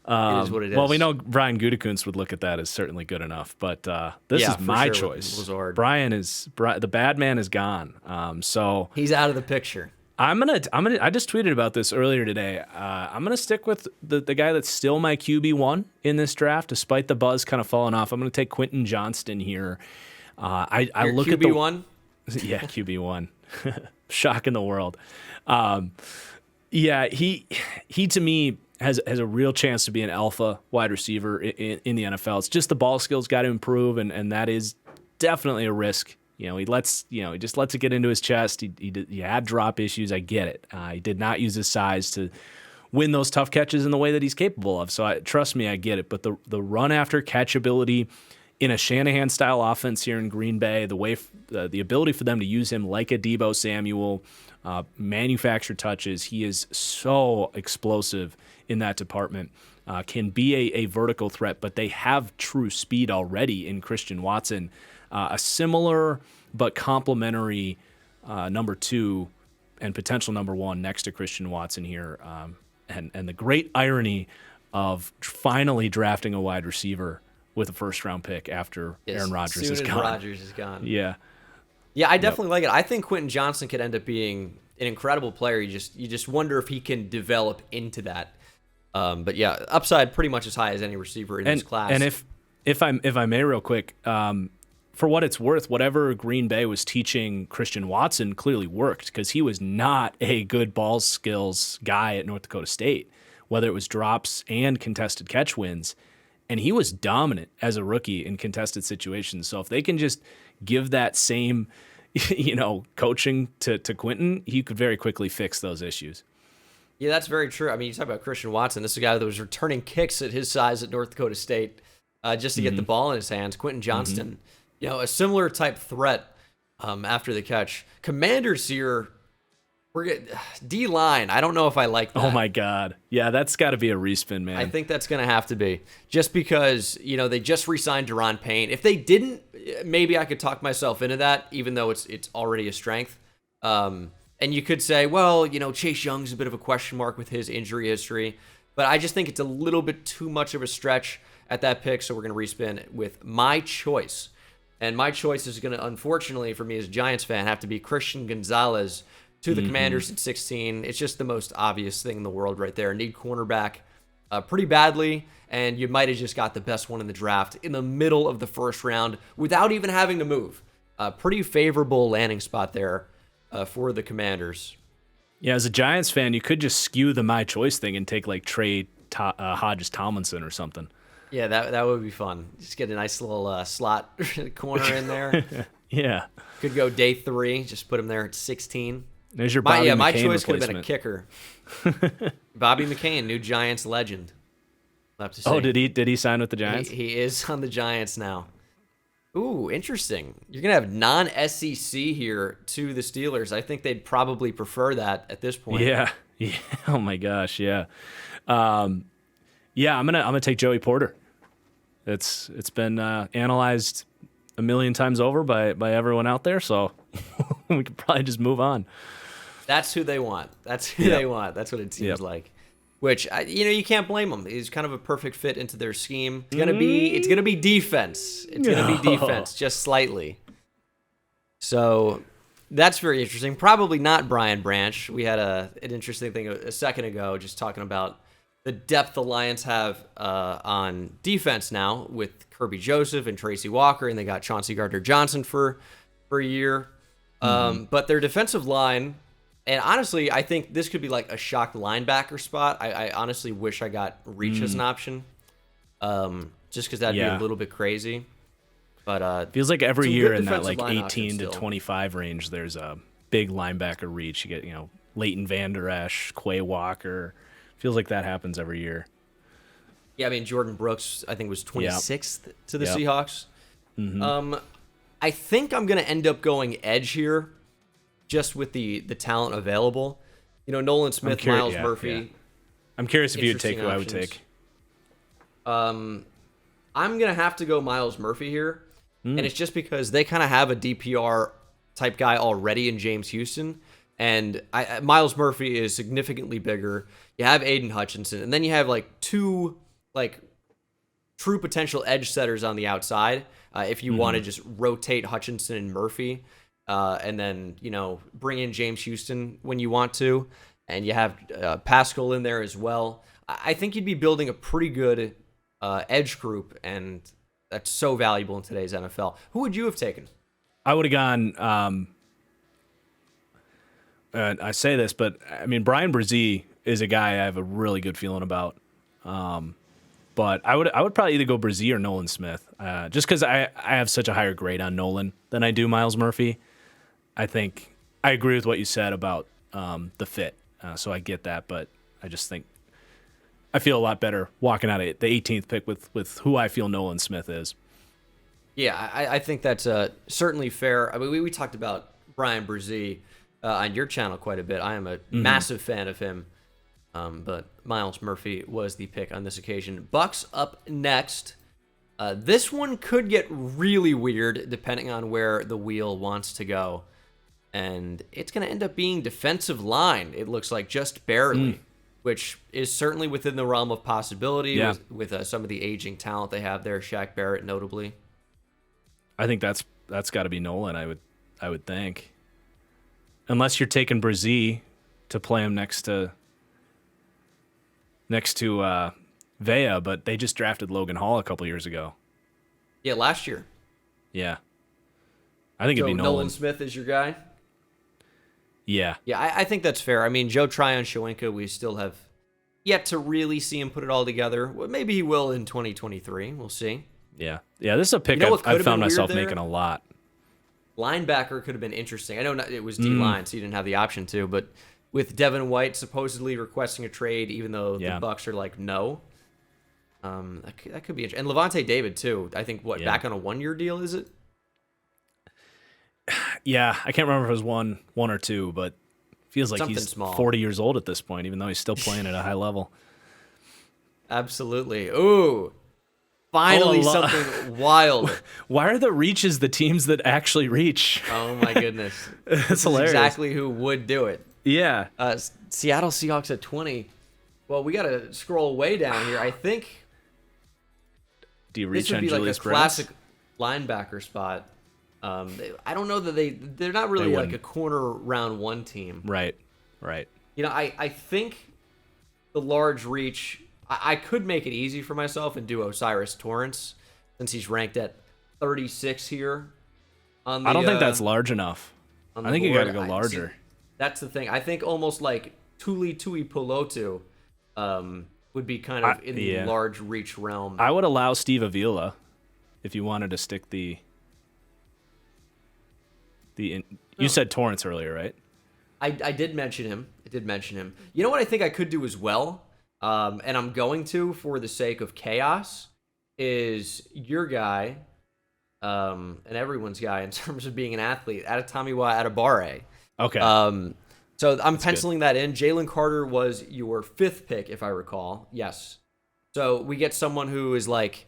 Speaker 1: It is what it is.
Speaker 2: Well, we know Brian Gutekunst would look at that as certainly good enough, but this is my choice. Brian the bad man is gone. So
Speaker 1: he's out of the picture.
Speaker 2: I just tweeted about this earlier today. I'm gonna stick with the guy that's still my QB1 in this draft, despite the buzz kind of falling off. I'm gonna take Quentin Johnston here. I look
Speaker 1: QB1?
Speaker 2: Yeah, QB1. Shock in the world. Yeah, he to me has a real chance to be an alpha wide receiver in the NFL. It's just the ball skills got to improve, and that is definitely a risk. He just lets it get into his chest. He had drop issues. I get it. He did not use his size to win those tough catches in the way that he's capable of. So trust me, I get it. But the run after catch ability in a Shanahan style offense here in Green Bay, the ability for them to use him like a Deebo Samuel, manufacture touches, he is so explosive in that department. Can be a vertical threat, but they have true speed already in Christian Watson. A similar but complementary number 2 and potential number 1 next to Christian Watson here. And the great irony of finally drafting a wide receiver with a first-round pick after Aaron Rodgers is gone.
Speaker 1: Rodgers is gone.
Speaker 2: Yeah.
Speaker 1: Yeah, I definitely like it. I think Quentin Johnson could end up being an incredible player. You just wonder if he can develop into that. But yeah, upside pretty much as high as any receiver in this class.
Speaker 2: And if I may real quick, for what it's worth, whatever Green Bay was teaching Christian Watson clearly worked, because he was not a good ball skills guy at North Dakota State, whether it was drops and contested catch wins. And he was dominant as a rookie in contested situations. So if they can just give that same, coaching to Quentin, he could very quickly fix those issues.
Speaker 1: Yeah, that's very true. I mean, you talk about Christian Watson. This is a guy that was returning kicks at his size at North Dakota State just to get the ball in his hands. Quentin Johnston, a similar type threat after the catch. Commanders here, D-line. I don't know if I like that.
Speaker 2: Oh, my God. Yeah, that's got to be a respin, man.
Speaker 1: I think that's going to have to be. Just because, they just re-signed Deron Payne. If they didn't, maybe I could talk myself into that, even though it's already a strength. And you could say, well, Chase Young's a bit of a question mark with his injury history. But I just think it's a little bit too much of a stretch at that pick, so we're going to respin with my choice. And my choice is going to, unfortunately, for me as a Giants fan, have to be Christian Gonzalez to the Commanders at 16. It's just the most obvious thing in the world right there. Need cornerback pretty badly, and you might have just got the best one in the draft in the middle of the first round without even having to move. Pretty favorable landing spot there for the Commanders.
Speaker 2: Yeah, as a Giants fan, you could just skew the my choice thing and take like Trey Hodges Tomlinson or something.
Speaker 1: Yeah, that would be fun. Just get a nice little slot corner in there.
Speaker 2: Yeah.
Speaker 1: Could go day 3. Just put him there at 16.
Speaker 2: There's your Bobby McCain
Speaker 1: my choice
Speaker 2: replacement.
Speaker 1: could have been a kicker. Bobby McCain, new Giants legend. We'll have to see.
Speaker 2: Oh, did he sign with the Giants?
Speaker 1: He is on the Giants now. Ooh, interesting. You're going to have non-SEC here to the Steelers. I think they'd probably prefer that at this point.
Speaker 2: Yeah. Oh my gosh, yeah. Yeah, I'm gonna take Joey Porter. It's been analyzed a million times over by everyone out there, so we could probably just move on.
Speaker 1: That's who they want. That's who they want. That's what it seems like. Which you can't blame him. He's kind of a perfect fit into their scheme. It's gonna be defense. It's gonna be defense, just slightly. So that's very interesting. Probably not Brian Branch. We had an interesting thing a second ago, just talking about the depth the Lions have on defense now with Kirby Joseph and Tracy Walker, and they got Chauncey Gardner-Johnson for a year. But their defensive line, and honestly, I think this could be like a shock linebacker spot. I honestly wish I got Reach as an option, just because that'd be a little bit crazy. But
Speaker 2: feels like every year in that like 18 to 25 range, there's a big linebacker Reach. You get Leighton Vander Esch, Quay Walker. Feels like that happens every year.
Speaker 1: Yeah, I mean, Jordan Brooks, I think, was 26th to the Seahawks. I think I'm going to end up going edge here, just with the talent available. Nolan Smith, Miles Murphy.
Speaker 2: Yeah. I'm curious if you would take who I would take.
Speaker 1: I'm going to have to go Miles Murphy here, and it's just because they kind of have a DPR type guy already in James Houston. And Miles Murphy is significantly bigger. You have Aiden Hutchinson, and then you have like 2 like true potential edge setters on the outside. If you want to just rotate Hutchinson and Murphy, and then bring in James Houston when you want to, and you have Pascal in there as well. I think you'd be building a pretty good edge group, and that's so valuable in today's NFL. Who would you have taken?
Speaker 2: I would have gone. I say this, but I mean, Brian Brzee is a guy I have a really good feeling about. But I would probably either go Brzee or Nolan Smith, just because I have such a higher grade on Nolan than I do Miles Murphy. I think I agree with what you said about the fit, so I get that, but I just think I feel a lot better walking out of the 18th pick with who I feel Nolan Smith is.
Speaker 1: Yeah, I think that's certainly fair. I mean, we talked about Brian Brzee on your channel quite a bit. I am a massive fan of him, but Miles Murphy was the pick on this occasion. Bucks up next. This one could get really weird depending on where the wheel wants to go. And it's going to end up being defensive line, it looks like, just barely, which is certainly within the realm of possibility with some of the aging talent they have there, Shaq Barrett notably.
Speaker 2: I think that's got to be Nolan, I would think. Unless you're taking Brzee to play him next to Vea, but they just drafted Logan Hall a couple years ago.
Speaker 1: Yeah, last year.
Speaker 2: Yeah. I think it'd be
Speaker 1: Nolan Smith is your guy?
Speaker 2: Yeah.
Speaker 1: Yeah, I think that's fair. I mean, Joe Tryon-Shoyinka, we still have yet to really see him put it all together. Well, maybe he will in 2023. We'll see.
Speaker 2: Yeah. Yeah, this is a pick I've found myself making a lot.
Speaker 1: Linebacker could have been interesting. I know it was D-line, so you didn't have the option to, but with Devin White supposedly requesting a trade, even though the Bucks are like, no, that could be interesting. And Levante David, too. I think, back on a 1-year deal, is it?
Speaker 2: Yeah, I can't remember if it was one or two, but feels like
Speaker 1: Something
Speaker 2: he's
Speaker 1: small.
Speaker 2: 40 years old at this point, even though he's still playing at a high level.
Speaker 1: Absolutely. Ooh, finally something wild.
Speaker 2: Why are the reaches the teams that actually reach?
Speaker 1: Oh, my goodness.
Speaker 2: That's hilarious.
Speaker 1: Exactly who would do it.
Speaker 2: Yeah.
Speaker 1: Seattle Seahawks at 20. Well, we got to scroll way down here. I think
Speaker 2: do you reach
Speaker 1: this would
Speaker 2: on
Speaker 1: be
Speaker 2: Julius
Speaker 1: like a classic linebacker spot. I don't know that they're not really like a corner round 1 team.
Speaker 2: Right.
Speaker 1: You know, I think the large reach, I could make it easy for myself and do Osiris Torrance since he's ranked at 36 here. I
Speaker 2: don't think that's large enough. I think you got to go larger.
Speaker 1: See, that's the thing. I think almost like Tuli Pulotu would be kind of in the large reach realm.
Speaker 2: I would allow Steve Avila if you wanted to stick the you said Torrance earlier, right?
Speaker 1: I did mention him. You know what I think I could do as well, and I'm going to for the sake of chaos, is your guy, and everyone's guy in terms of being an athlete, Adetomiwa Adebawore.
Speaker 2: Okay.
Speaker 1: So I'm penciling that in. Jalen Carter was your 5th pick, if I recall. Yes. So we get someone who is like,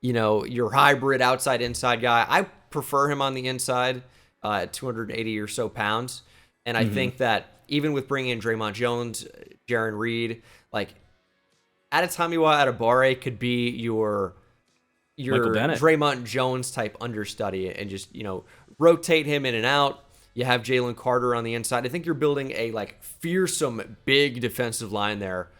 Speaker 1: you know, your hybrid outside-inside guy. I prefer him on the inside. At 280 or so pounds. And I think that even with bringing in Draymond Jones, Jaron Reed, like Adetomiwa Adebawore could be your Draymond Jones type understudy and just, you know, rotate him in and out. You have Jalen Carter on the inside. I think you're building a like fearsome big defensive line there.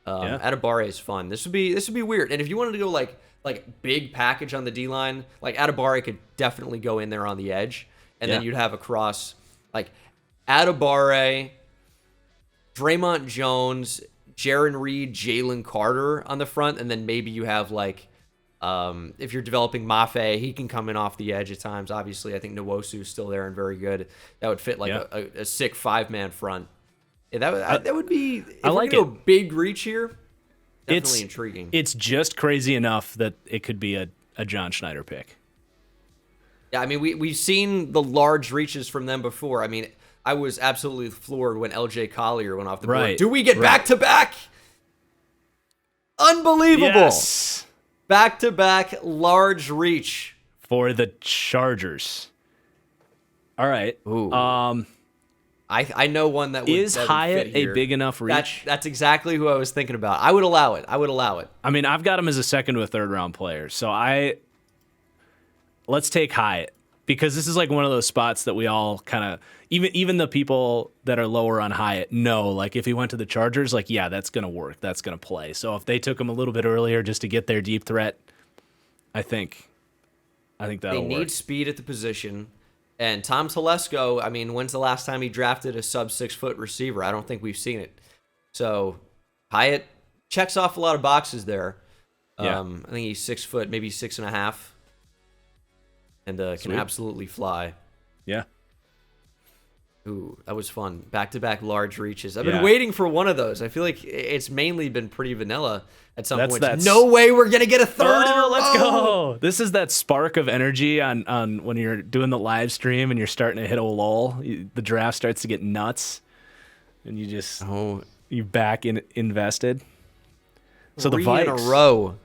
Speaker 1: Adebawore is fun. This would be weird. And if you wanted to go like big package on the D line, like Adebawore could definitely go in there on the edge. And then you'd have across like Adebawore, Draymond Jones, Jaron Reed, Jalen Carter on the front, and then maybe you have like if you're developing Mafe, he can come in off the edge at times. Obviously, I think Nwosu's still there and very good. That would fit like a sick 5-man front. Yeah, that would be. If
Speaker 2: I like
Speaker 1: we're gonna go big reach here. Definitely intriguing.
Speaker 2: It's just crazy enough that it could be a John Schneider pick.
Speaker 1: Yeah, I mean, we've seen the large reaches from them before. I mean, I was absolutely floored when LJ Collier went off the board. Do we get back-to-back? Unbelievable.
Speaker 2: Yes.
Speaker 1: Back-to-back large reach.
Speaker 2: For the Chargers. All right.
Speaker 1: Ooh. I know one that would
Speaker 2: Is Hyatt
Speaker 1: fit here.
Speaker 2: A big enough reach?
Speaker 1: That's exactly who I was thinking about. I would allow it.
Speaker 2: I mean, I've got him as a 2nd to a 3rd round player, so let's take Hyatt, because this is like one of those spots that we all kind of, even the people that are lower on Hyatt know, like if he went to the Chargers, like, yeah, that's going to work. That's going to play. So if they took him a little bit earlier just to get their deep threat, I think that'll work.
Speaker 1: They need speed at the position. And Tom Telesco, I mean, when's the last time he drafted a sub 6 foot receiver? I don't think we've seen it. So Hyatt checks off a lot of boxes there.
Speaker 2: Yeah.
Speaker 1: I think he's 6 foot, maybe 6.5, and can absolutely fly.
Speaker 2: Yeah.
Speaker 1: Ooh, that was fun. Back-to-back large reaches. I've been waiting for one of those. I feel like it's mainly been pretty vanilla at some point. No way we're going to get a third in a row.
Speaker 2: Let's go. This is that spark of energy on when you're doing the live stream and you're starting to hit a lull. The draft starts to get nuts, and you just you back invested. So the Vikes.
Speaker 1: 3 in a row.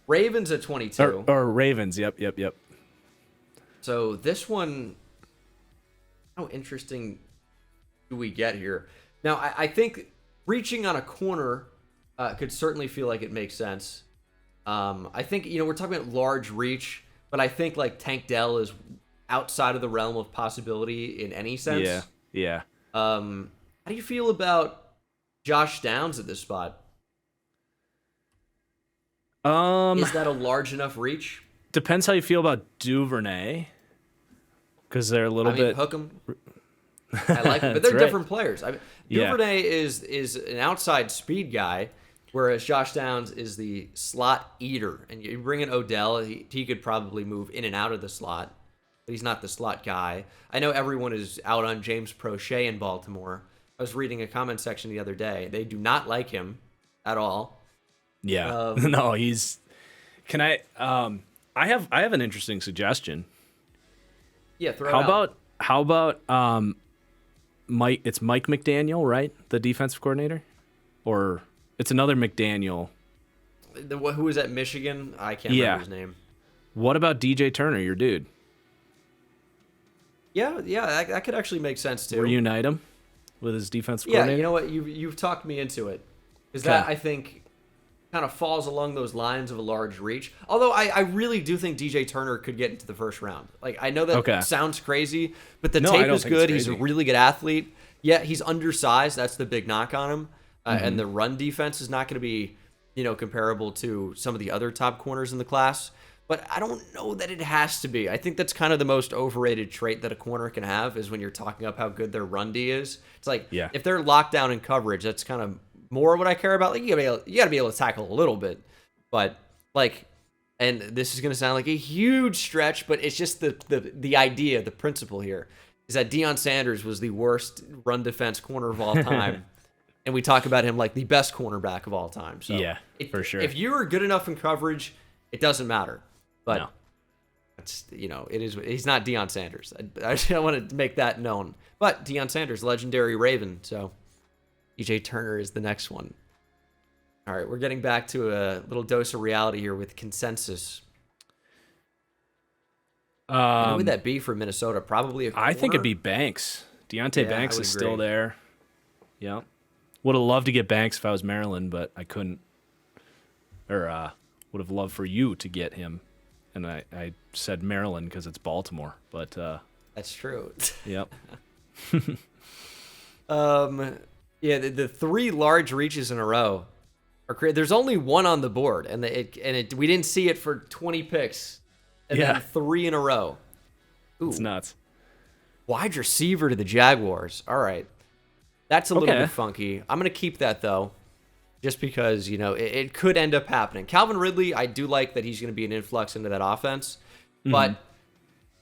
Speaker 1: Ravens at 22.
Speaker 2: Or Ravens, yep.
Speaker 1: So this one, how interesting do we get here? Now, I think reaching on a corner could certainly feel like it makes sense. I think, we're talking about large reach, but I think like Tank Dell is outside of the realm of possibility in any sense.
Speaker 2: Yeah.
Speaker 1: How do you feel about Josh Downs at this spot? Is that a large enough reach?
Speaker 2: Depends how you feel about Duvernay, because they're a little bit.
Speaker 1: Hook 'em. I like it, but they're different players. Duvernay is an outside speed guy, whereas Josh Downs is the slot eater. And you bring in Odell, he could probably move in and out of the slot, but he's not the slot guy. I know everyone is out on James Prochet in Baltimore. I was reading a comment section the other day. They do not like him at all.
Speaker 2: Yeah. No, he's. Can I? I have an interesting suggestion.
Speaker 1: Yeah, throw it out.
Speaker 2: How about Mike? It's Mike McDaniel, right? The defensive coordinator, or it's another McDaniel.
Speaker 1: Who was at Michigan? I can't remember his name.
Speaker 2: What about DJ Turner, your dude?
Speaker 1: Yeah, that could actually make sense too.
Speaker 2: Reunite him with his defensive coordinator.
Speaker 1: Yeah, you know what? You've talked me into it, because that I think kind of falls along those lines of a large reach. Although I really do think DJ Turner could get into the first round. Like, I know that sounds crazy, but the tape is good. He's a really good athlete. Yeah, he's undersized. That's the big knock on him. And the run defense is not going to be, comparable to some of the other top corners in the class. But I don't know that it has to be. I think that's kind of the most overrated trait that a corner can have, is when you're talking up how good their run D is. It's like, if they're locked down in coverage, that's kind of more what I care about. Like, you gotta be able to tackle a little bit, but like, and this is gonna sound like a huge stretch, but it's just the idea, the principle here is that Deion Sanders was the worst run defense corner of all time, and we talk about him like the best cornerback of all time. So
Speaker 2: for sure.
Speaker 1: If you are good enough in coverage, it doesn't matter. But it's it is. He's not Deion Sanders. I want to make that known. But Deion Sanders, legendary Raven. So DJ Turner is the next one. All right, we're getting back to a little dose of reality here with consensus. Who would that be for Minnesota? Probably a corner?
Speaker 2: I think it'd be Banks. Deontay Banks is still there. Yeah. Would have loved to get Banks if I was Maryland, but I couldn't. Or would have loved for you to get him. And I said Maryland because it's Baltimore. But
Speaker 1: that's true.
Speaker 2: Yep.
Speaker 1: Yeah, the 3 large reaches in a row are crazy. There's only one on the board, and we didn't see it for 20 picks, and then 3 in a row. Ooh.
Speaker 2: It's nuts.
Speaker 1: Wide receiver to the Jaguars. All right, that's a little bit funky. I'm gonna keep that though, just because it could end up happening. Calvin Ridley, I do like that he's gonna be an influx into that offense, but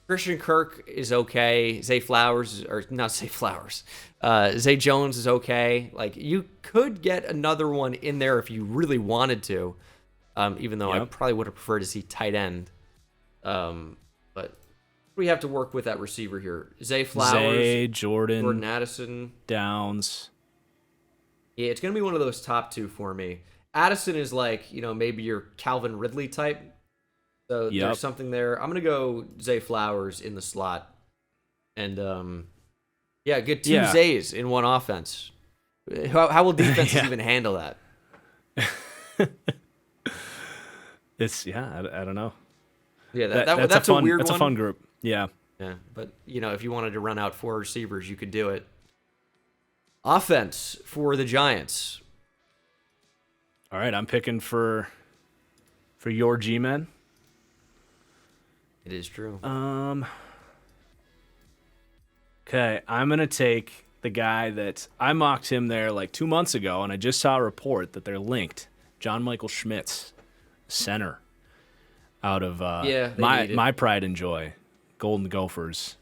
Speaker 1: Christian Kirk is okay. Zay Jones is okay. Like, you could get another one in there if you really wanted to, even though I probably would have preferred to see tight end. But we have to work with that receiver here. Zay Flowers,
Speaker 2: Jordan
Speaker 1: Addison,
Speaker 2: Downs.
Speaker 1: Yeah, it's going to be one of those top 2 for me. Addison is like, maybe your Calvin Ridley type. So there's something there. I'm going to go Zay Flowers in the slot. And, get 2 Zays in one offense. How will defenses even handle that?
Speaker 2: I don't know.
Speaker 1: Yeah, that's a weird one.
Speaker 2: That's a fun group. Yeah.
Speaker 1: Yeah, but, if you wanted to run out 4 receivers, you could do it. Offense for the Giants.
Speaker 2: All right, I'm picking for your G-men.
Speaker 1: It is true.
Speaker 2: Okay, I'm going to take the guy that I mocked him there like 2 months ago, and I just saw a report that they're linked. John Michael Schmitz, center, out of
Speaker 1: Yeah, they need it.
Speaker 2: my pride and joy, Golden Gophers.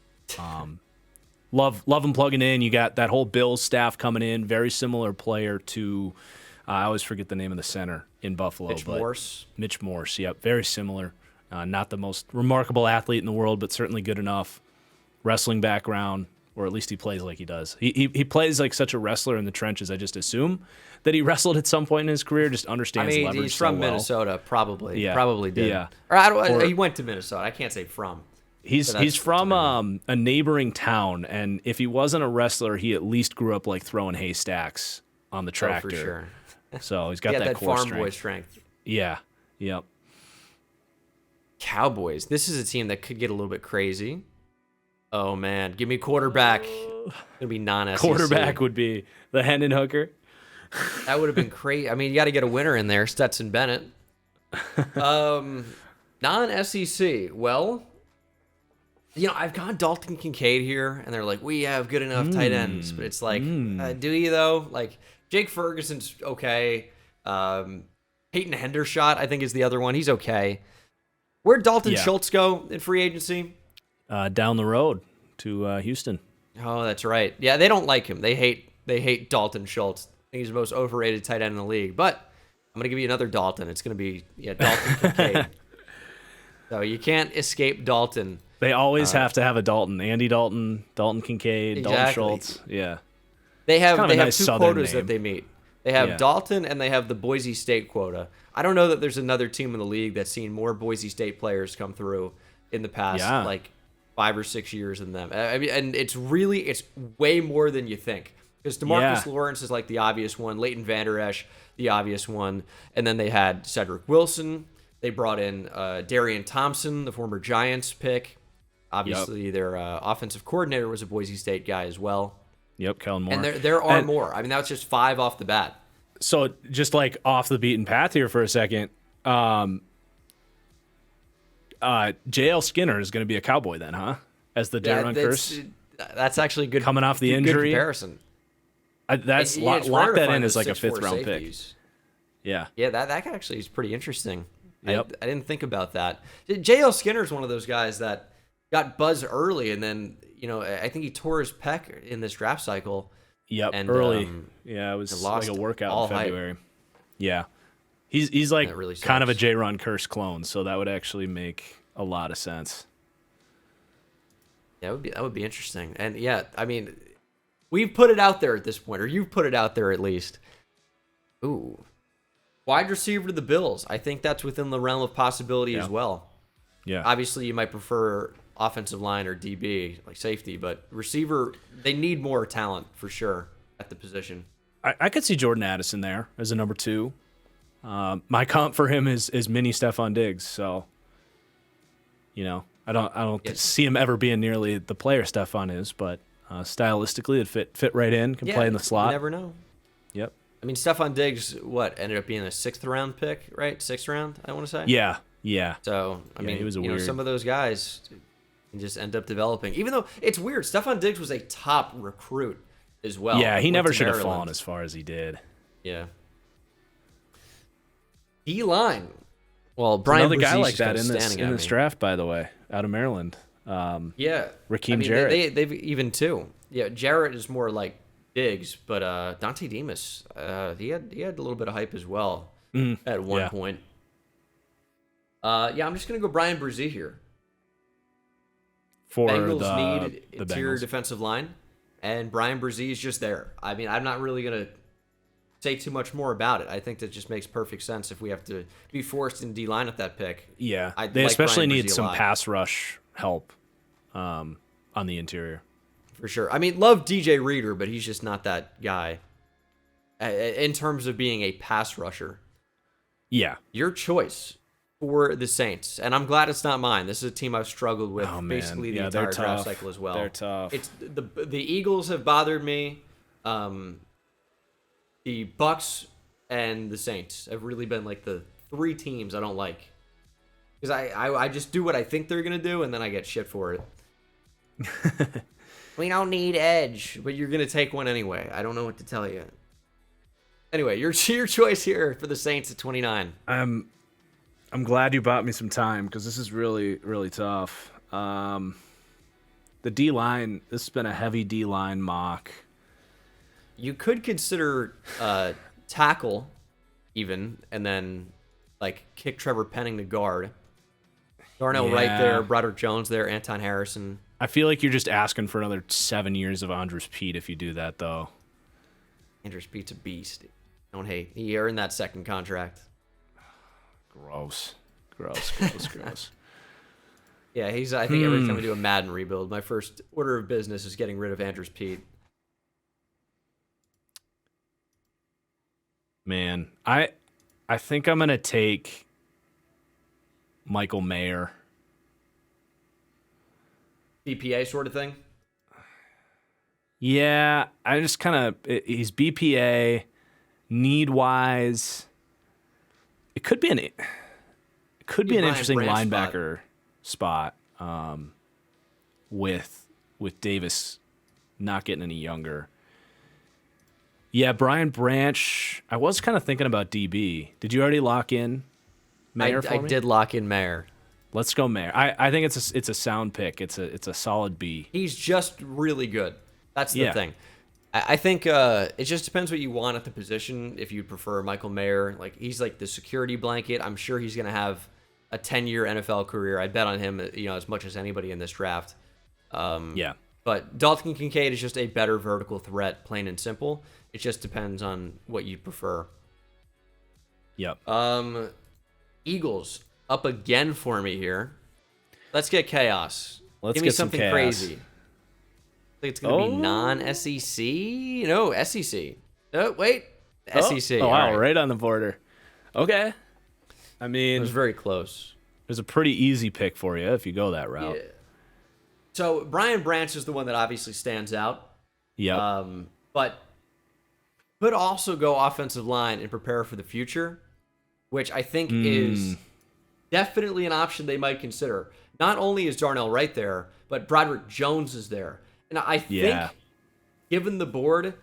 Speaker 2: Love him plugging in. You got that whole Bills staff coming in. Very similar player to, I always forget the name of the center in Buffalo.
Speaker 1: Mitch Morse.
Speaker 2: Mitch Morse, yep. Very similar. Not the most remarkable athlete in the world, but certainly good enough. Wrestling background, or at least he plays like he does. He plays like such a wrestler in the trenches. I just assume that he wrestled at some point in his career, just understands leverage
Speaker 1: he's from
Speaker 2: so well.
Speaker 1: Minnesota, probably.
Speaker 2: Yeah.
Speaker 1: Probably did.
Speaker 2: Yeah.
Speaker 1: Or he went to Minnesota. I can't say from.
Speaker 2: He's from a neighboring town, and if he wasn't a wrestler, he at least grew up like throwing haystacks on the tractor.
Speaker 1: Oh, for sure.
Speaker 2: So he's got that core
Speaker 1: farm
Speaker 2: strength.
Speaker 1: boy strength.
Speaker 2: Yeah. Yep.
Speaker 1: Cowboys. This is a team that could get a little bit crazy. Oh man, give me quarterback. It'll be non-SEC.
Speaker 2: Quarterback would be the Hendon Hooker.
Speaker 1: That would have been crazy. I mean, you got to get a winner in there, Stetson Bennett. Non-SEC. Well, I've got Dalton Kincaid here, and they're like, we have good enough tight ends, but it's like, do you though? Like, Jake Ferguson's okay. Peyton Hendershot, I think, is the other one. He's okay. Where'd Dalton Schultz go in free agency?
Speaker 2: Down the road to Houston.
Speaker 1: Oh, that's right. Yeah, they don't like him. They hate Dalton Schultz. I think he's the most overrated tight end in the league. But I'm gonna give you another Dalton. It's gonna be Dalton Kincaid. So you can't escape Dalton.
Speaker 2: They always have to have a Dalton. Andy Dalton, Dalton Kincaid,
Speaker 1: Exactly.
Speaker 2: Dalton Schultz. Yeah.
Speaker 1: They have
Speaker 2: nice
Speaker 1: two
Speaker 2: Southern
Speaker 1: quotas
Speaker 2: name.
Speaker 1: that they meet. They have Dalton and they have the Boise State quota. I don't know that there's another team in the league that's seen more Boise State players come through in the past 5 or 6 years than them. I mean, and it's way more than you think. Because DeMarcus Lawrence is like the obvious one, Leighton Vander Esch, the obvious one, and then they had Cedric Wilson. They brought in Darian Thompson, the former Giants pick. Obviously, their offensive coordinator was a Boise State guy as well.
Speaker 2: Yep, Kellen Moore.
Speaker 1: And there are more. I mean, that was just 5 off the bat.
Speaker 2: So just like off the beaten path here for a second, J.L. Skinner is going to be a Cowboy then, huh? As the Darren Curse.
Speaker 1: That's actually good.
Speaker 2: Coming off the injury.
Speaker 1: Good comparison.
Speaker 2: Lock that in as like a 5th round pick. Yeah.
Speaker 1: Yeah, that actually is pretty interesting.
Speaker 2: Yep.
Speaker 1: I didn't think about that. J.L. Skinner is one of those guys that got buzz early, and then I think he tore his pec in this draft cycle.
Speaker 2: Yep,
Speaker 1: and,
Speaker 2: early. It was like a workout in February.
Speaker 1: Hype.
Speaker 2: Yeah. He's like
Speaker 1: really
Speaker 2: kind of a
Speaker 1: sucks.
Speaker 2: J-Ron Curse clone, so that would actually make a lot of sense.
Speaker 1: Yeah, that would be interesting. And yeah, I mean, we've put it out there at this point, or you've put it out there at least. Ooh. Wide receiver to the Bills. I think that's within the realm of possibility as well.
Speaker 2: Yeah.
Speaker 1: Obviously, you might prefer offensive line or DB, like safety, but receiver, they need more talent for sure at the position.
Speaker 2: I could see Jordan Addison there as a number 2. My comp for him is mini Stephon Diggs, so I don't see him ever being nearly the player Stephon is, but stylistically it fit right in. Can play in the slot.
Speaker 1: You never know.
Speaker 2: Yep.
Speaker 1: I mean, Stephon Diggs, ended up being a 6th round pick, right? 6th round, I want to say.
Speaker 2: Yeah.
Speaker 1: So I mean,
Speaker 2: he was weird.
Speaker 1: some of those guys can just end up developing. Even though it's weird, Stephon Diggs was a top recruit as well.
Speaker 2: Yeah, he
Speaker 1: Went
Speaker 2: never
Speaker 1: to
Speaker 2: should have
Speaker 1: Maryland.
Speaker 2: fallen as far as he did.
Speaker 1: Yeah. D-line. Well, Brian
Speaker 2: Another guy
Speaker 1: Brzezic's
Speaker 2: like that
Speaker 1: kinda
Speaker 2: in
Speaker 1: standing
Speaker 2: this
Speaker 1: at me.
Speaker 2: draft, by the way, out of Maryland.
Speaker 1: Yeah.
Speaker 2: Raheem Jarrett.
Speaker 1: They've even too. Yeah, Jarrett is more like Diggs, but Dante Demas, he had a little bit of hype as well at one point. I'm just gonna go Brian Brzee here.
Speaker 2: For
Speaker 1: Bengals need
Speaker 2: the
Speaker 1: interior
Speaker 2: Bengals.
Speaker 1: defensive line, and Brian Brzee is just there. I mean, I'm not really gonna say too much more about it. I think that just makes perfect sense if we have to be forced in D-line at that pick.
Speaker 2: Yeah,
Speaker 1: I
Speaker 2: they
Speaker 1: like
Speaker 2: especially
Speaker 1: Brian
Speaker 2: need
Speaker 1: Brzee a
Speaker 2: some
Speaker 1: lot.
Speaker 2: pass rush help on the interior.
Speaker 1: For sure. I mean, love DJ Reader, but he's just not that guy in terms of being a pass rusher.
Speaker 2: Yeah.
Speaker 1: Your choice for the Saints, and I'm glad it's not mine. This is a team I've struggled with
Speaker 2: Oh, man.
Speaker 1: basically the
Speaker 2: Yeah, they're
Speaker 1: entire draft
Speaker 2: tough.
Speaker 1: cycle as well.
Speaker 2: They're tough.
Speaker 1: It's the Eagles have bothered me. The Bucks and the Saints have really been like the 3 teams I don't like. Because I just do what I think they're going to do, and then I get shit for it. We don't need edge, but you're going to take one anyway. I don't know what to tell you. Anyway, your choice here for the Saints at 29.
Speaker 2: I'm glad you bought me some time because this is really, really tough. The D-line, this has been a heavy D-line mock.
Speaker 1: You could consider tackle even, and then like kick Trevor Penning to guard. Darnell Wright there, Broderick Jones there, Anton Harrison.
Speaker 2: I feel like you're just asking for another 7 years of Andres Pete if you do that, though.
Speaker 1: Andres Pete's a beast. Don't hate. He earned that second contract.
Speaker 2: Gross.
Speaker 1: Yeah, I think every time we do a Madden rebuild, my first order of business is getting rid of Andres Pete.
Speaker 2: Man, I think I'm going to take Michael Mayer.
Speaker 1: BPA sort of thing?
Speaker 2: Yeah, I just kind of, he's BPA, need-wise. It could be an interesting
Speaker 1: Branch
Speaker 2: linebacker spot, with Davis not getting any younger. Yeah, Brian Branch. I was kind of thinking about DB. Did you already lock in Mayer for me?
Speaker 1: I did lock in Mayer.
Speaker 2: Let's go Mayer. I think it's a sound pick. It's a solid B.
Speaker 1: He's just really good. That's the thing. I think it just depends what you want at the position. If you prefer Michael Mayer, like he's like the security blanket. I'm sure he's gonna have a 10-year NFL career. I bet on him, as much as anybody in this draft. But Dalton Kincaid is just a better vertical threat, plain and simple. It just depends on what you prefer.
Speaker 2: Yep.
Speaker 1: Eagles up again for me here. Let's get chaos.
Speaker 2: Let's
Speaker 1: Give me
Speaker 2: get some
Speaker 1: something
Speaker 2: chaos.
Speaker 1: crazy. I think it's going to be non-SEC. No, SEC. Oh, wait. SEC.
Speaker 2: Oh, wow,
Speaker 1: All
Speaker 2: right on the border. Okay. I
Speaker 1: It
Speaker 2: mean,
Speaker 1: was very close.
Speaker 2: there's a pretty easy pick for you if you go that route.
Speaker 1: Yeah. So Brian Branch is the one that obviously stands out.
Speaker 2: Yep.
Speaker 1: But could also go offensive line and prepare for the future, which I think is definitely an option they might consider. Not only is Darnell Wright there, but Broderick Jones is there. And I think, given the board,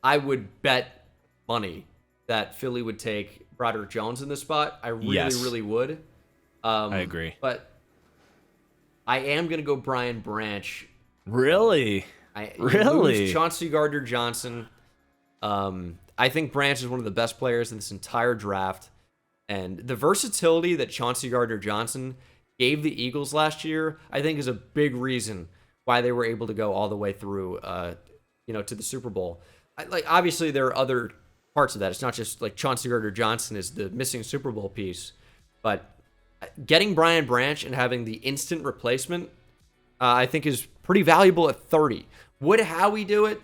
Speaker 1: I would bet money that Philly would take Broderick Jones in this spot. I really would.
Speaker 2: I agree.
Speaker 1: But I am going to go Brian Branch.
Speaker 2: Really?
Speaker 1: Lose Chauncey Gardner-Johnson. I think Branch is one of the best players in this entire draft. And the versatility that Chauncey Gardner-Johnson gave the Eagles last year, I think is a big reason why they were able to go all the way through, to the Super Bowl. Obviously, there are other parts of that. It's not just like Chauncey Gardner-Johnson is the missing Super Bowl piece. But getting Brian Branch and having the instant replacement, I think is pretty valuable at 30. Would Howie do it?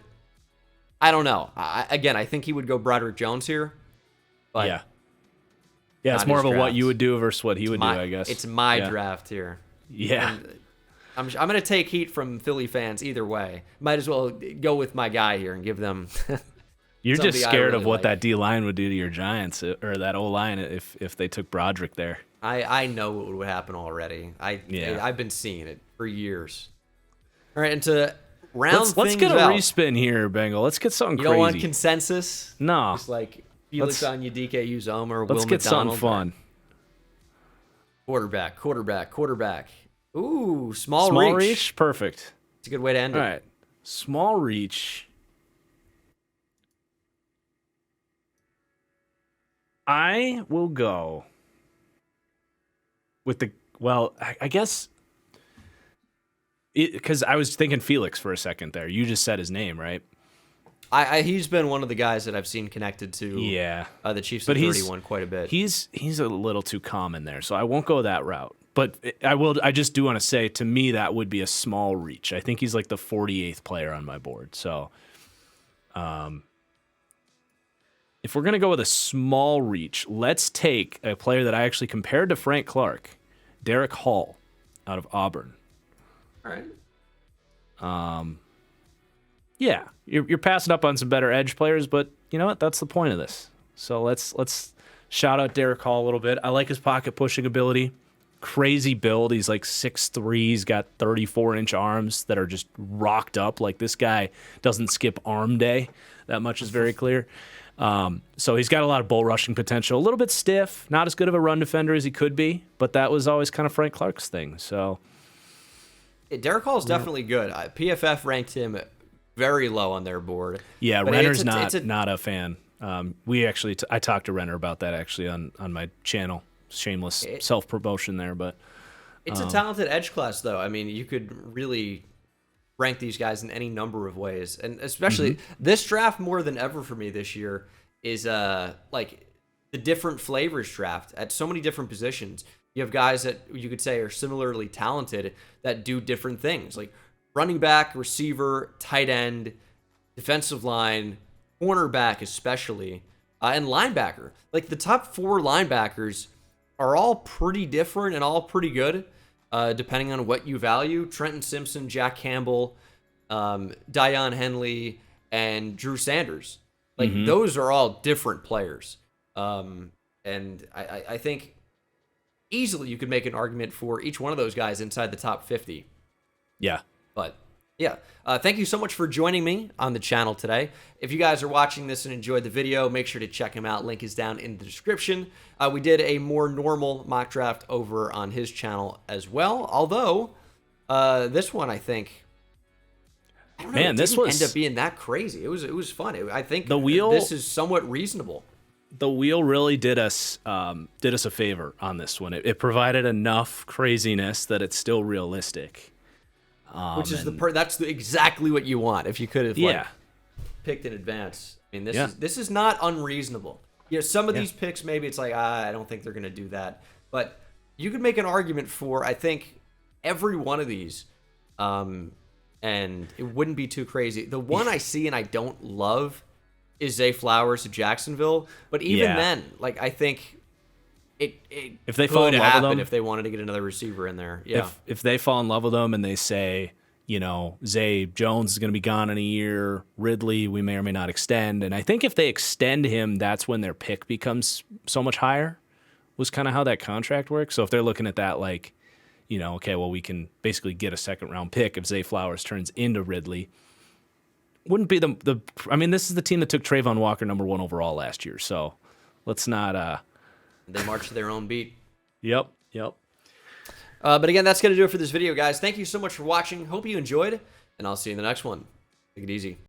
Speaker 1: I don't know. I think he would go Broderick Jones here. But
Speaker 2: yeah, it's more of a what you would do versus what he would do, I guess.
Speaker 1: It's my draft here.
Speaker 2: Yeah.
Speaker 1: And I'm going to take heat from Philly fans either way. Might as well go with my guy here and give them.
Speaker 2: You're just scared of what that D line would do to your Giants or that O line if they took Broderick there.
Speaker 1: I know what would happen already. I've been seeing it for years. All right, and to round
Speaker 2: let's
Speaker 1: things
Speaker 2: get a
Speaker 1: out,
Speaker 2: respin here, Bengal. Let's get something
Speaker 1: you
Speaker 2: crazy.
Speaker 1: don't want consensus?
Speaker 2: No.
Speaker 1: Just like Felix Onyedika, Uzomah, Will
Speaker 2: Let's get something fun.
Speaker 1: Quarterback. Ooh, small
Speaker 2: reach. Perfect.
Speaker 1: It's a good way to end it.
Speaker 2: All right. Small reach. I will go with I guess because I was thinking Felix for a second there. You just said his name, right?
Speaker 1: He's been one of the guys that I've seen connected to the Chiefs at 31 quite a bit.
Speaker 2: He's a little too common there, so I won't go that route. But I just do want to say, to me, that would be a small reach. I think he's like the 48th player on my board. So if we're going to go with a small reach, let's take a player that I actually compared to Frank Clark, Derek Hall out of Auburn.
Speaker 1: All right.
Speaker 2: Yeah, you're passing up on some better edge players, but you know what? That's the point of this. So let's shout out Derek Hall a little bit. I like his pocket pushing ability. crazy build. He's like 6'3". He's got 34-inch arms that are just rocked up. Like, this guy doesn't skip arm day. That much is very clear. So he's got a lot of bull rushing potential. A little bit stiff, not as good of a run defender as he could be, but that was always kind of Frank Clark's thing. So
Speaker 1: yeah, Derek Hall is definitely good. PFF ranked him very low on their board.
Speaker 2: Yeah,
Speaker 1: but
Speaker 2: Renner's not a fan. I talked to Renner about that actually on my channel. Shameless self-promotion there, but
Speaker 1: it's a talented edge class, though. I mean, you could really rank these guys in any number of ways, and especially this draft more than ever for me this year is like the different flavors draft at so many different positions. You have guys that you could say are similarly talented that do different things, like running back, receiver, tight end, defensive line, cornerback especially, and linebacker. Like, the top 4 linebackers are all pretty different and all pretty good, depending on what you value. Trenton Simpson, Jack Campbell, Dion Henley, and Drew Sanders. Like, those are all different players. And I think easily you could make an argument for each one of those guys inside the top 50.
Speaker 2: Yeah.
Speaker 1: But yeah, thank you so much for joining me on the channel today. If you guys are watching this and enjoyed the video, make sure to check him out. Link is down in the description. We did a more normal mock draft over on his channel as well. Although this one, I think, I don't know,
Speaker 2: man, this was
Speaker 1: end up being that crazy. It was fun. I think
Speaker 2: the wheel.
Speaker 1: This is somewhat reasonable.
Speaker 2: The wheel really did us a favor on this one. It provided enough craziness that it's still realistic.
Speaker 1: Which is that's exactly what you want. If you could have picked in advance. I mean, this is not unreasonable. You know, some of these picks, maybe it's like, I don't think they're going to do that. But you could make an argument for, I think, every one of these, and it wouldn't be too crazy. The one I see and I don't love is Zay Flowers to Jacksonville. But even then, like, I think
Speaker 2: if they fall in love with him,
Speaker 1: if they wanted to get another receiver in there. Yeah.
Speaker 2: If they fall in love with him and they say, you know, Zay Jones is going to be gone in a year, Ridley we may or may not extend, and I think if they extend him, that's when their pick becomes so much higher, was kind of how that contract works. So if they're looking at that like, you know, okay, well, we can basically get a second-round pick if Zay Flowers turns into Ridley. Wouldn't be I mean, this is the team that took Trayvon Walker #1 overall last year, so let's not...
Speaker 1: They march to their own beat.
Speaker 2: Yep.
Speaker 1: But again, that's going to do it for this video, guys. Thank you so much for watching. Hope you enjoyed, and I'll see you in the next one. Take it easy.